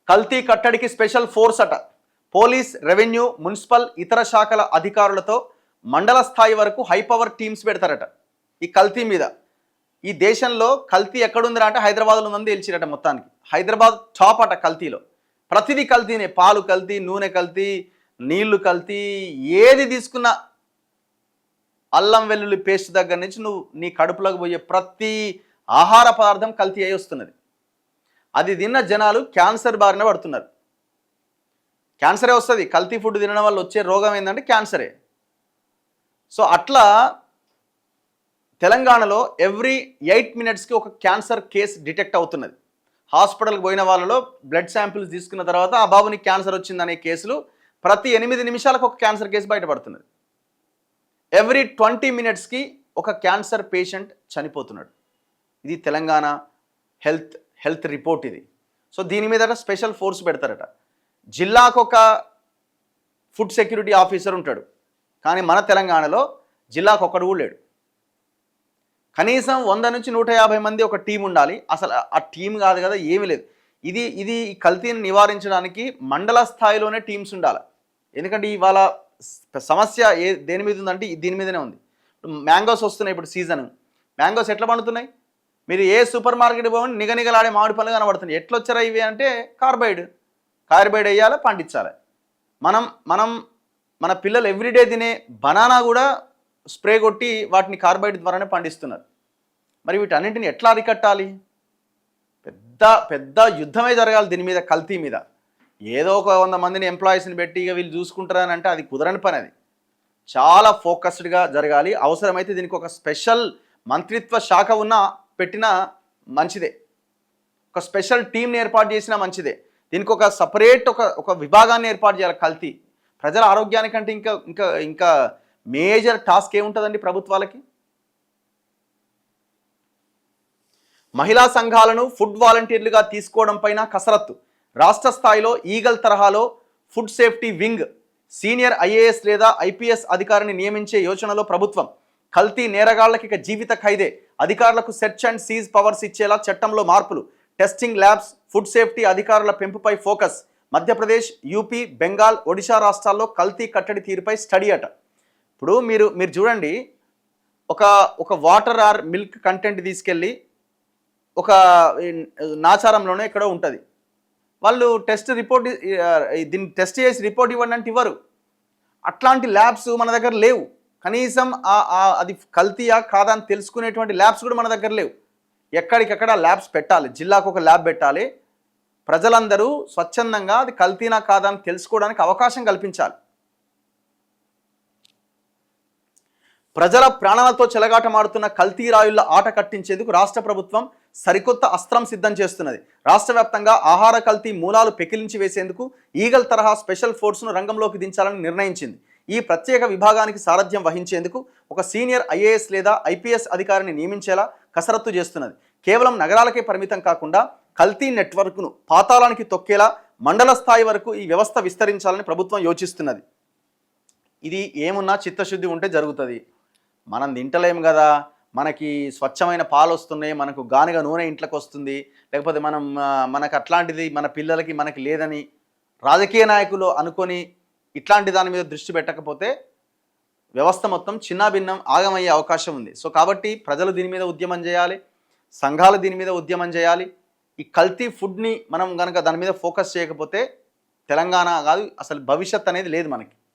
కల్తీ కట్టడికి special force అట. పోలీస్, రెవెన్యూ, మున్సిపల్, ఇతర శాఖల అధికారులతో మండల స్థాయి వరకు హైపవర్ టీమ్స్ పెడతారట ఈ కల్తీ మీద. ఈ దేశంలో కల్తీ ఎక్కడుందిరా అంటే హైదరాబాద్లో ఉందని తెలిసిరట. మొత్తానికి హైదరాబాద్ టాప్ అట కల్తీలో. ప్రతిదీ కల్తీనే, పాలు కల్తీ, నూనె కల్తీ, నీళ్లు కల్తీ, ఏది తీసుకున్నా అల్లం వెల్లుల్లి పేస్ట్ దగ్గర నుంచి నువ్వు నీ కడుపులోకి పోయే ప్రతి ఆహార పదార్థం కల్తీ అయి వస్తున్నది. అది తిన్న జనాలు క్యాన్సర్ బారిన పడుతున్నారు. క్యాన్సరే వస్తుంది. కల్తీ ఫుడ్ తినడం వల్ల వచ్చే రోగం ఏంటంటే క్యాన్సరే. సో అట్లా తెలంగాణలో ఎవ్రీ 8 మినిట్స్కి ఒక క్యాన్సర్ కేసు డిటెక్ట్ అవుతున్నది. హాస్పిటల్కి పోయిన వాళ్ళలో బ్లడ్ శాంపిల్స్ తీసుకున్న తర్వాత ఆ బాబుని క్యాన్సర్ వచ్చిందనే కేసులు ప్రతి 8 నిమిషాలకు ఒక క్యాన్సర్ కేసు బయటపడుతున్నది. ఎవ్రీ 20 మినిట్స్కి ఒక క్యాన్సర్ పేషెంట్ చనిపోతున్నాడు. ఇది తెలంగాణ హెల్త్ రిపోర్ట్ ఇది. సో దీని మీద స్పెషల్ ఫోర్స్ పెడతారట. జిల్లాకు ఒక ఫుడ్ సెక్యూరిటీ ఆఫీసర్ ఉంటాడు, కానీ మన తెలంగాణలో జిల్లాకు ఒక్కడు కూడా లేడు. కనీసం 100 నుంచి 150 మంది ఒక టీం ఉండాలి. అసలు ఆ టీం కాదు కదా, ఏమీ లేదు. ఇది ఈ కల్తీని నివారించడానికి మండల స్థాయిలోనే టీమ్స్ ఉండాలి. ఎందుకంటే ఇవాళ సమస్య దేని మీద ఉందంటే దీని మీదనే ఉంది. మ్యాంగోస్ వస్తున్నాయి, ఇప్పుడు సీజన్. మ్యాంగోస్ ఎట్లా పండుతున్నాయి? మీరు ఏ సూపర్ మార్కెట్ పోయి నిగనిగలాడే మామిడి పనులు కనబడుతున్నాయి. ఎట్లా వచ్చారా ఇవి అంటే కార్బైడ్ వేయాలి, పండించాలి. మన పిల్లలు ఎవ్రీడే తినే బనానా కూడా స్ప్రే కొట్టి వాటిని కార్బైడ్ ద్వారానే పండిస్తున్నారు. మరి వీటన్నింటిని ఎట్లా అరికట్టాలి? పెద్ద యుద్ధమే జరగాలి దీని మీద, కల్తీ మీద. ఏదో ఒక 100 మందిని ఎంప్లాయీస్ని పెట్టి ఇక వీళ్ళు చూసుకుంటారని అంటే అది కుదరని పని. అది చాలా ఫోకస్డ్గా జరగాలి. అవసరమైతే దీనికి ఒక స్పెషల్ మంత్రిత్వ శాఖ పెట్టినా మంచిదే, ఒక స్పెషల్ టీంని ఏర్పాటు చేసినా మంచిదే. దీనికి ఒక సపరేట్ ఒక విభాగాన్ని ఏర్పాటు చేయాలి. కల్తీ ప్రజల ఆరోగ్యానికంటే ఇంకా మేజర్ టాస్క్ ఏముంటుందండి ప్రభుత్వాలకి? మహిళా సంఘాలను ఫుడ్ వాలంటీర్లుగా తీసుకోవడం పైన కసరత్తు. రాష్ట్ర స్థాయిలో ఈగల్ తరహాలో food safety wing senior IAS లేదా ఐపీఎస్ అధికారిని నియమించే యోచనలో ప్రభుత్వం. కల్తీ నేరగాళ్లకి ఇక జీవిత ఖైదే. అధికారులకు సెర్చ్ అండ్ సీజ్ పవర్స్ ఇచ్చేలా చట్టంలో మార్పులు. టెస్టింగ్ ల్యాబ్స్, ఫుడ్ సేఫ్టీ అధికారుల పెంపుపై ఫోకస్. మధ్యప్రదేశ్, యూపీ, బెంగాల్, ఒడిశా రాష్ట్రాల్లో కల్తీ కట్టడి తీరుపై స్టడీ అట. ఇప్పుడు మీరు చూడండి, ఒక వాటర్ ఆర్ మిల్క్ కంటెంట్ తీసుకెళ్ళి ఒక నాచారంలోనే ఎక్కడో ఉంటుంది. వాళ్ళు దీన్ని టెస్ట్ చేసి రిపోర్ట్ ఇవ్వండి అంటే ఇవ్వరు. అట్లాంటి ల్యాబ్స్ మన దగ్గర లేవు. కనీసం అది కల్తీయా కాదా అని తెలుసుకునేటువంటి ల్యాబ్స్ కూడా మన దగ్గర లేవు. ఎక్కడికక్కడ ల్యాబ్స్ పెట్టాలి. జిల్లాకు ఒక ల్యాబ్ పెట్టాలి. ప్రజలందరూ స్వచ్ఛందంగా అది కల్తీనా కాదా అని తెలుసుకోవడానికి అవకాశం కల్పించాలి. ప్రజల ప్రాణాలతో చెలగాటమాడుతున్న కల్తీ రాయుళ్ల ఆట కట్టించేందుకు రాష్ట్ర ప్రభుత్వం సరికొత్త అస్త్రం సిద్ధం చేస్తున్నది. రాష్ట్ర వ్యాప్తంగా ఆహార కల్తీ మూలాలు పెకిలించి వేసేందుకు ఈగల్ తరహా స్పెషల్ ఫోర్స్ను రంగంలోకి దించాలని నిర్ణయించింది. ఈ ప్రత్యేక విభాగానికి సారథ్యం వహించేందుకు ఒక సీనియర్ ఐఏఎస్ లేదా ఐపీఎస్ అధికారిని నియమించేలా కసరత్తు చేస్తున్నది. కేవలం నగరాలకే పరిమితం కాకుండా కల్తీ నెట్వర్క్ను పాతాళానికి తొక్కేలా మండల స్థాయి వరకు ఈ వ్యవస్థ విస్తరించాలని ప్రభుత్వం యోచిస్తున్నది. ఇది ఏమున్నా చిత్తశుద్ధి ఉంటే జరుగుతుంది. మనం తింటలేం కదా, మనకి స్వచ్ఛమైన పాలు వస్తున్నాయి, మనకు గానుగ నూనె ఇంట్లోకి వస్తుంది, లేకపోతే మనకు అట్లాంటిది మన పిల్లలకి మనకి లేదని రాజకీయ నాయకులు అనుకొని ఇట్లాంటి దాని మీద దృష్టి పెట్టకపోతే వ్యవస్థ మొత్తం చిన్నాభిన్నం ఆగమయ్యే అవకాశం ఉంది. సో కాబట్టి ప్రజలు దీని మీద ఉద్యమం చేయాలి, సంఘాలు దీని మీద ఉద్యమం చేయాలి. ఈ కల్తీ ఫుడ్ని మనం కనుక దాని మీద ఫోకస్ చేయకపోతే తెలంగాణ కాదు, అసలు భవిష్యత్ అనేది లేదు మనకి.